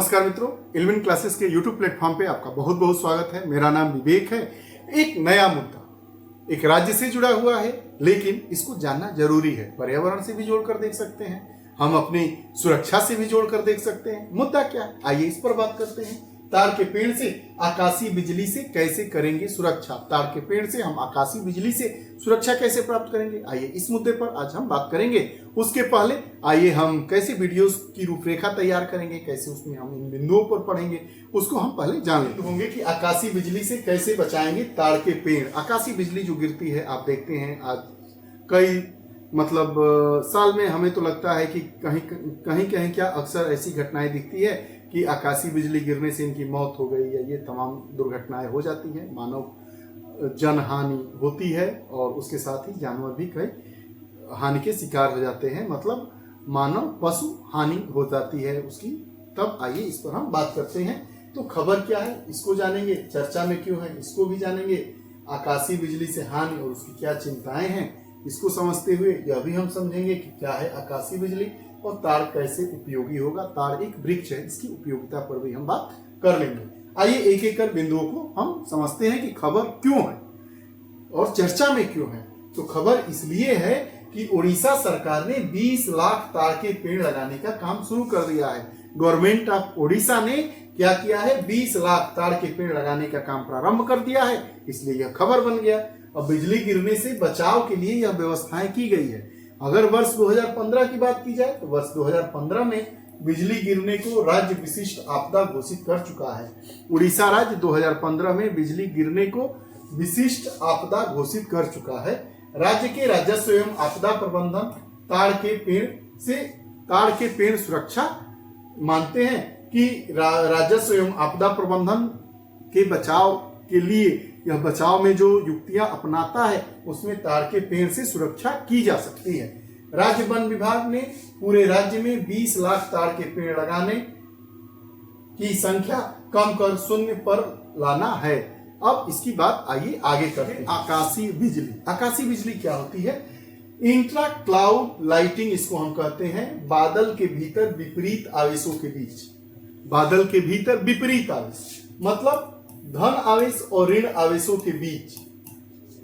नमस्कार मित्रों, eleven classes के यूट्यूब प्लेटफॉर्म पे आपका बहुत बहुत स्वागत है। मेरा नाम विवेक है। एक नया मुद्दा एक राज्य से जुड़ा हुआ है, लेकिन इसको जानना जरूरी है। पर्यावरण से भी जोड़कर देख सकते हैं, हम अपनी सुरक्षा से भी जोड़कर देख सकते हैं। मुद्दा क्या है, आइए इस पर बात करते हैं। तार के पेड़ से आकाशीय बिजली से कैसे करेंगे सुरक्षा? तार के पेड़ से हम आकाशीय बिजली से सुरक्षा कैसे प्राप्त करेंगे? आइए इस मुद्दे पर आज हम बात करेंगे। उसके पहले आइए हम कैसे वीडियोस की रूपरेखा तैयार करेंगे, कैसे उसमें हम इन बिंदुओं पर पढ़ेंगे, उसको हम पहले जान लेते होंगे कि आकाशीय बिजली से कैसे बचाएंगे तार के पेड़। आकाशीय बिजली जो गिरती है, आप देखते हैं आज कई साल में हमें तो लगता है कि कहीं क्या अक्सर ऐसी घटनाएं दिखती है कि आकाशीय बिजली गिरने से इनकी मौत हो गई या ये तमाम दुर्घटनाएं हो जाती है, मानव जनहानि होती है और उसके साथ ही जानवर भी कई हानि के शिकार हो जाते हैं। मतलब मानव पशु हानि हो जाती है उसकी। तब आइए इस पर हम बात करते हैं। तो खबर क्या है, इसको जानेंगे। चर्चा में क्यों है, इसको भी जानेंगे। आकाशीय बिजली से हानि और उसकी क्या चिंताएं हैं, इसको समझते हुए यह भी हम समझेंगे कि क्या है आकाशीय बिजली और तार कैसे उपयोगी होगा। तार एक वृक्ष है, इसकी उपयोगिता पर भी हम बात कर लेंगे। आइए एक एक कर बिंदुओं को हम समझते हैं कि खबर क्यों है और चर्चा में क्यों है। तो खबर इसलिए है कि उड़ीसा सरकार ने 20 लाख तार के पेड़ लगाने का काम शुरू कर दिया है। गवर्नमेंट ऑफ उड़ीसा ने क्या किया है, 20 लाख तार के पेड़ लगाने का काम प्रारंभ कर दिया है, इसलिए यह खबर बन गया। और बिजली गिरने से बचाव के लिए यह व्यवस्थाएं की गई है। अगर वर्ष 2015 की बात की जाए तो वर्ष 2015 में बिजली गिरने को राज्य विशिष्ट आपदा घोषित कर चुका है। उड़ीसा राज्य 2015 में बिजली गिरने को विशिष्ट आपदा घोषित कर चुका है। राज्य के राजस्व एवं आपदा प्रबंधन ताड़ के पेड़ सुरक्षा मानते हैं कि राजस्व एवं आपदा प्रबंधन के बचाव के लिए यह बचाव में जो युक्तियां अपनाता है उसमें ताड़ के पेड़ से सुरक्षा की जा सकती है। राज्य वन विभाग ने पूरे राज्य में 20 लाख ताड़ के पेड़ लगाने की संख्या कम कर 0 पर लाना है। अब इसकी बात आइए आगे करते हैं। आकाशीय बिजली। आकाशीय बिजली क्या होती है? इंट्रा क्लाउड लाइटिंग इसको हम कहते हैं। बादल के भीतर विपरीत आवेशों के बीच, बादल के भीतर विपरीत आवेश मतलब धन आवेश और ऋण आवेशों के बीच।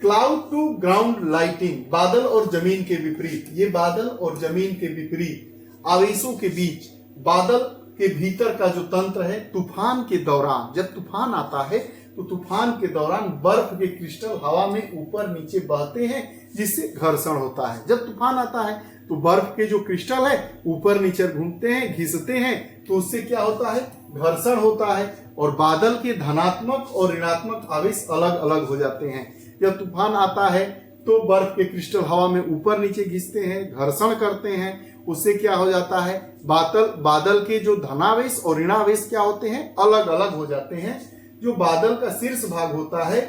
क्लाउड टू ग्राउंड लाइटिंग, बादल और जमीन के विपरीत, ये बादल और जमीन के विपरीत आवेशों के बीच बादल के भीतर का जो तंत्र है, तूफान के दौरान जब तूफान आता है तो तूफान के दौरान बर्फ के क्रिस्टल हवा में ऊपर नीचे बहते हैं, जिससे घर्षण होता है। जब तूफान आता है तो बर्फ के जो क्रिस्टल है ऊपर नीचे घूमते हैं, घिसते हैं, तो उससे क्या होता है, घर्षण होता है और बादल के धनात्मक और ऋणात्मक आवेश अलग अलग हो जाते हैं। जब तूफान आता है तो बर्फ के क्रिस्टल हवा में ऊपर नीचे घिसते हैं, घर्षण करते हैं, उससे क्या हो जाता है, बादल के जो धनावेश और ऋणावेश क्या होते हैं, अलग अलग हो जाते हैं। जो बादल का शीर्ष भाग होता है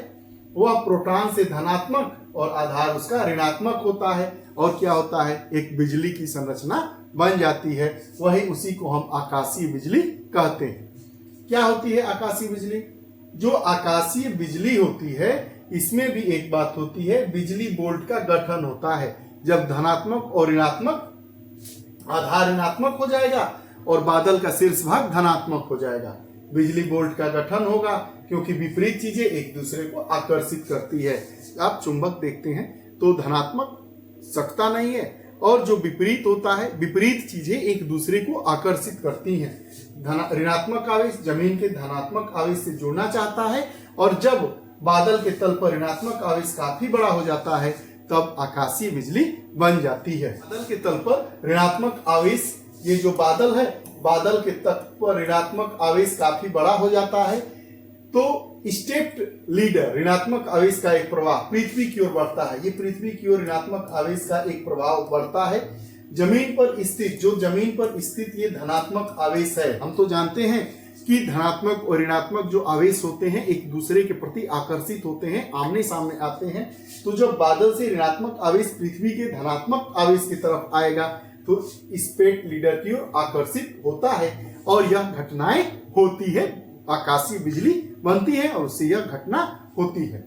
वह प्रोटॉन से धनात्मक और आधार उसका ऋणात्मक होता है और क्या होता है, एक बिजली की संरचना बन जाती है। वही उसी को हम आकाशीय बिजली कहते हैं। क्या होती है आकाशीय बिजली? जो आकाशीय बिजली होती है इसमें भी एक बात होती है, बिजली बोल्ट का गठन होता है। जब धनात्मक और ऋणात्मक आधार ऋणात्मक हो जाएगा और बादल का शीर्ष भाग धनात्मक हो जाएगा, बिजली बोल्ट का गठन होगा, क्योंकि विपरीत चीजें एक दूसरे को आकर्षित करती है। आप चुंबक देखते हैं तो धनात्मक सकता नहीं है और जो विपरीत होता है, विपरीत चीजें एक दूसरे को आकर्षित करती हैं। ऋणात्मक आवेश जमीन के धनात्मक आवेश से जुड़ना चाहता है और जब बादल के तल पर ऋणात्मक आवेश काफी बड़ा हो जाता है तब आकाशीय बिजली बन जाती है। बादल के तल पर ऋणात्मक आवेश, ये जो बादल है, बादल के तल पर ऋणात्मक आवेश काफी बड़ा हो जाता है तो स्टेप्ड लीडर ऋणात्मक आवेश का एक प्रवाह पृथ्वी की ओर बढ़ता है। ये पृथ्वी की ओर ऋणात्मक आवेश का एक प्रभाव बढ़ता है। जमीन पर स्थित ये धनात्मक आवेश है। हम तो जानते हैं कि धनात्मक और ऋणात्मक जो आवेश होते हैं एक दूसरे के प्रति आकर्षित होते हैं, आमने सामने आते हैं। तो जब बादल से ऋणात्मक आवेश पृथ्वी के धनात्मक आवेश की तरफ आएगा तो स्पेक्ट लीडर की ओर आकर्षित होता है और यह घटनाएं होती है, आकाशीय बिजली बनती है और उससे यह घटना होती है।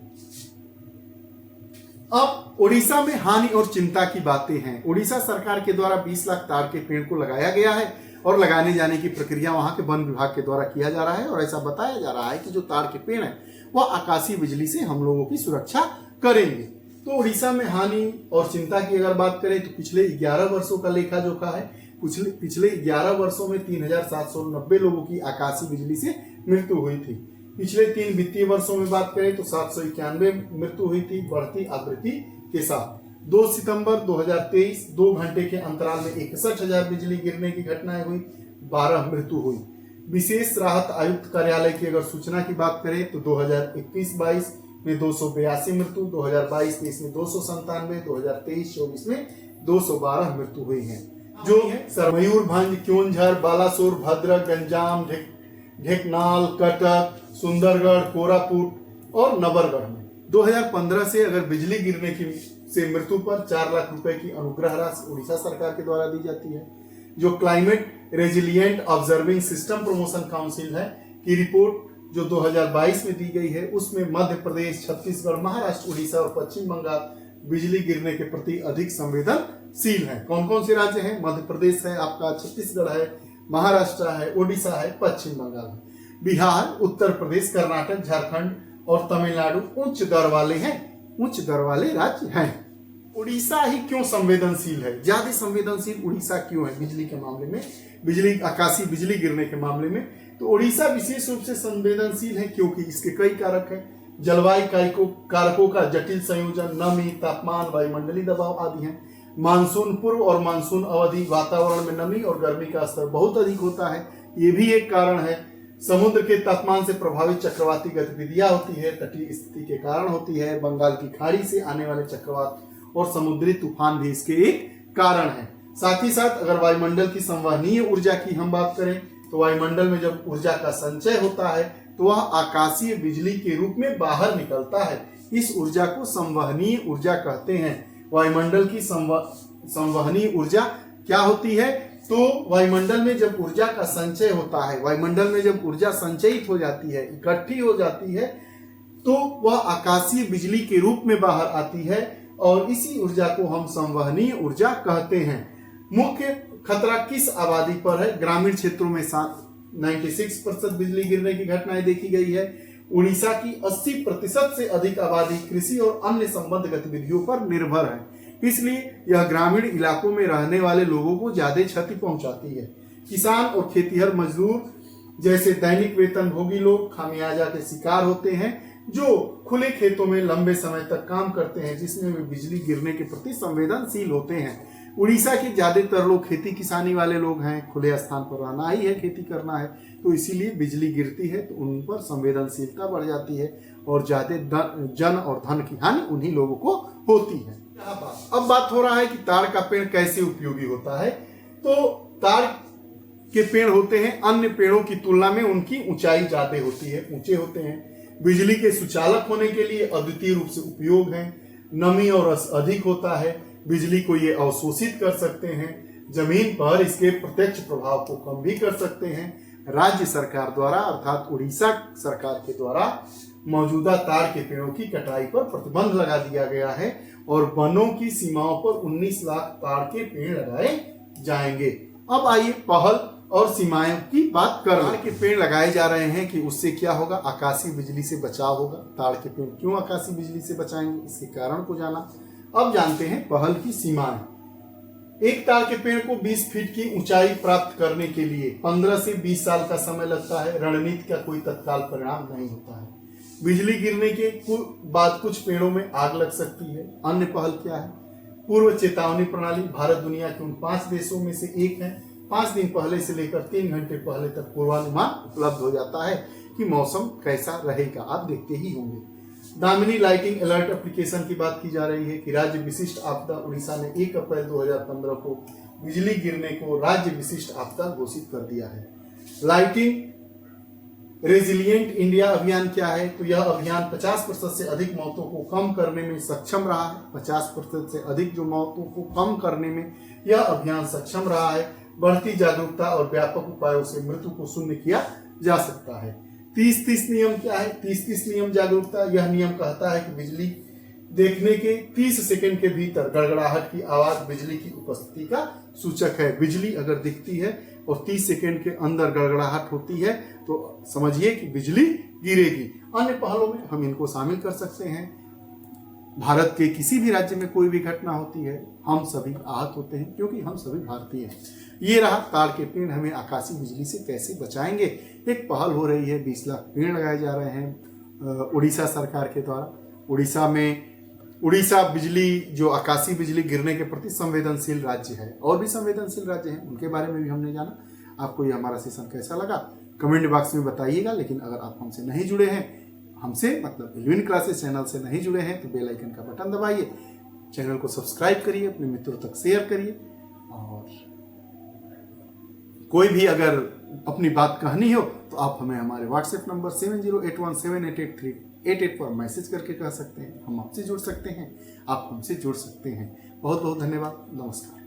अब उड़ीसा में हानि और चिंता की बातें हैं। उड़ीसा सरकार के द्वारा 20 लाख ताड़ के पेड़ को लगाया गया है और लगाने जाने की प्रक्रिया वहां के वन विभाग के द्वारा किया जा रहा है। और ऐसा बताया जा रहा है कि जो ताड़ के पेड़ हैं वह आकाशीय बिजली से हम लोगों की सुरक्षा करेंगे। तो उड़ीसा में हानि और चिंता की अगर बात करें तो पिछले 11 वर्षों का लेखा जोखा है। पिछले 11 वर्षों में 3790 लोगों की आकाशीय बिजली से मृत्यु हुई थी। पिछले 3 वित्तीय वर्षों में बात करें तो 791 मृत्यु हुई थी बढ़ती आवृत्ति के साथ। 2 सितंबर 2023 2 घंटे के अंतराल में 61,000 बिजली गिरने की घटनाएं हुई, 12 मृत्यु हुई। विशेष राहत आयुक्त कार्यालय की अगर सूचना की बात करें तो 2021-22 में 282 मृत्यु, 2022-23 में 297, 2023-24 में 212 मृत्यु हुई है। जो मयूरभंज, क्योंझर, बालासोर, भद्रक, गंजाम, ढेकनाल, कटक, सुंदरगढ़, कोरापुट और नवरगढ़ में 2015 से अगर बिजली गिरने की से मृत्यु पर 4 लाख रुपए की अनुग्रह राशि उड़ीसा सरकार के द्वारा दी जाती है। जो climate resilient observing system promotion council है की रिपोर्ट जो 2022 में दी गई है उसमें मध्य प्रदेश, छत्तीसगढ़, महाराष्ट्र, उड़ीसा और पश्चिम बंगाल बिजली गिरने के प्रति अधिक संवेदनशील है। कौन कौन से राज्य हैं? मध्य प्रदेश है आपका, छत्तीसगढ़ है, महाराष्ट्र है, उड़ीसा है, पश्चिम बंगाल है। बिहार, उत्तर प्रदेश, कर्नाटक, झारखंड और तमिलनाडु उच्च दर वाले हैं, उच्च दर वाले राज्य हैं। उड़ीसा ही क्यों संवेदनशील है? ज्यादा संवेदनशील उड़ीसा क्यों है बिजली के मामले में, बिजली आकाशीय बिजली गिरने के मामले में? तो उड़ीसा विशेष रूप से संवेदनशील है क्योंकि इसके कई कारक हैं। जलवायु कारकों का जटिल संयोजन, नमी, तापमान, वायुमंडलीय दबाव आदि हैं। मानसून पूर्व और मानसून अवधि वातावरण में नमी और गर्मी का स्तर बहुत अधिक होता है, ये भी एक कारण है। समुद्र के तापमान से प्रभावित चक्रवाती गतिविधियां होती है, तटीय स्थिति के कारण होती है। बंगाल की खाड़ी से आने वाले चक्रवात और समुद्री तूफान भी इसके एक कारण है। साथ ही साथ अगर वायुमंडल की संवहनीय ऊर्जा की हम बात करें तो वायुमंडल में जब ऊर्जा का संचय होता है तो वह आकाशीय बिजली के रूप में बाहर निकलता है। इस ऊर्जा को संवहनीय ऊर्जा कहते हैं। वायुमंडल की संवहनीय ऊर्जा क्या होती है? तो वायुमंडल में जब ऊर्जा का संचय होता है, वायुमंडल में जब ऊर्जा संचयित हो जाती है, इकट्ठी हो जाती है, तो वह आकाशीय बिजली के रूप में बाहर आती है और इसी ऊर्जा को हम संवहनीय ऊर्जा कहते हैं। मुख्य खतरा किस आबादी पर है? ग्रामीण क्षेत्रों में 96% बिजली गिरने की घटनाएं देखी गई है। उड़ीसा की 80% से अधिक आबादी कृषि और अन्य संबद्ध गतिविधियों पर निर्भर है, इसलिए यह ग्रामीण इलाकों में रहने वाले लोगों को ज्यादा क्षति पहुंचाती है। किसान और खेतीहर मजदूर जैसे दैनिक वेतनभोगी लोग खामियाजा के शिकार होते हैं, जो खुले खेतों में लंबे समय तक काम करते हैं, जिसमें वे बिजली गिरने के प्रति संवेदनशील होते हैं। उड़ीसा के ज्यादातर लोग खेती किसानी वाले लोग हैं, खुले स्थान पर रहना ही है, खेती करना है, तो इसीलिए बिजली गिरती है तो उन पर संवेदनशीलता बढ़ जाती है और ज्यादा जन और धन की हानि उन्हीं लोगों को होती है। अब बात हो रहा है कि ताड़ का पेड़ कैसे उपयोगी होता है। तो ताड़ के पेड़ होते हैं अन्य पेड़ों की तुलना में उनकी ऊंचाई ज्यादा होती है, ऊंचे होते हैं। बिजली के सुचालक होने के लिए अद्वितीय रूप से उपयोग है। नमी और रस अधिक होता है, बिजली को ये अवशोषित कर सकते हैं। जमीन पर इसके प्रत्यक्ष प्रभाव को कम भी कर सकते हैं। राज्य सरकार द्वारा अर्थात उड़ीसा सरकार के द्वारा मौजूदा ताड़ के पेड़ों की कटाई पर प्रतिबंध लगा दिया गया है और वनों की सीमाओं पर 19 लाख ताड़ के पेड़ लगाए जाएंगे। अब आइए पहल और सीमाओं की बात कर ताड़ के पेड़ लगाए जा रहे हैं कि उससे क्या होगा? आकाशीय बिजली से बचाव होगा। ताड़ के पेड़ क्यों आकाशीय बिजली से बचाएंगे, इसके कारण को जाना। अब जानते हैं पहल की सीमाएं। एक ताड़ के पेड़ को 20 फीट की ऊंचाई प्राप्त करने के लिए 15 से 20 साल का समय लगता है। रणनीति का कोई तत्काल परिणाम नहीं होता है। बिजली गिरने के बाद कुछ पेड़ों में आग लग सकती है। अन्य पहल क्या है? पूर्व चेतावनी प्रणाली। भारत दुनिया के उन 5 देशों में से एक है। 5 दिन पहले से लेकर 3 घंटे पहले तक पूर्वानुमान उपलब्ध हो जाता है कि मौसम कैसा रहेगा, आप देखते ही होंगे। दामिनी लाइटिंग अलर्ट एप्लीकेशन की बात की जा रही है कि राज्य विशिष्ट आपदा उड़ीसा ने 1 अप्रैल 2015 को बिजली गिरने को राज्य विशिष्ट आपदा घोषित कर दिया है। लाइटिंग रेजिलिएंट इंडिया अभियान क्या है? तो यह अभियान 50% से अधिक मौतों को कम करने में सक्षम रहा है। 50% से अधिक जो मौतों को कम करने में यह अभियान सक्षम रहा है। बढ़ती जागरूकता और व्यापक उपायों से मृत्यु को शून्य किया जा सकता है। 30-30 नियम क्या है? 30-30 नियम जागरूकता। यह नियम कहता है कि बिजली देखने के 30 सेकंड के भीतर गड़गड़ाहट की आवाज बिजली की उपस्थिति का सूचक है। बिजली अगर दिखती है और 30 सेकेंड के अंदर गड़गड़ाहट होती है तो समझिए कि बिजली गिरेगी। अन्य पहलों में हम इनको शामिल कर सकते हैं। भारत के किसी भी राज्य में कोई भी घटना होती है, हम सभी आहत होते हैं क्योंकि हम सभी भारतीय हैं। ये रहा ताड़ के पेड़ हमें आकाशीय बिजली से कैसे बचाएंगे। एक पहल हो रही है, 20 लाख पेड़ लगाए जा रहे हैं उड़ीसा सरकार के द्वारा। उड़ीसा बिजली जो आकाशीय बिजली गिरने के प्रति संवेदनशील राज्य है, और भी संवेदनशील राज्य हैं, उनके बारे में भी हमने जाना। आपको ये हमारा सेशन कैसा लगा कमेंट बॉक्स में बताइएगा। लेकिन अगर आप हमसे नहीं जुड़े हैं, हमसे मतलब इल्विन क्लासेस चैनल से नहीं जुड़े हैं, तो बेल आइकन का बटन दबाइए, चैनल को सब्सक्राइब करिए, अपने मित्रों तक शेयर करिए। और कोई भी अगर अपनी बात कहनी हो तो आप हमें हमारे व्हाट्सएप नंबर 7081788388 पर मैसेज करके कह सकते हैं। हम आपसे जुड़ सकते हैं, आप हमसे जुड़ सकते हैं। बहुत बहुत धन्यवाद। नमस्कार।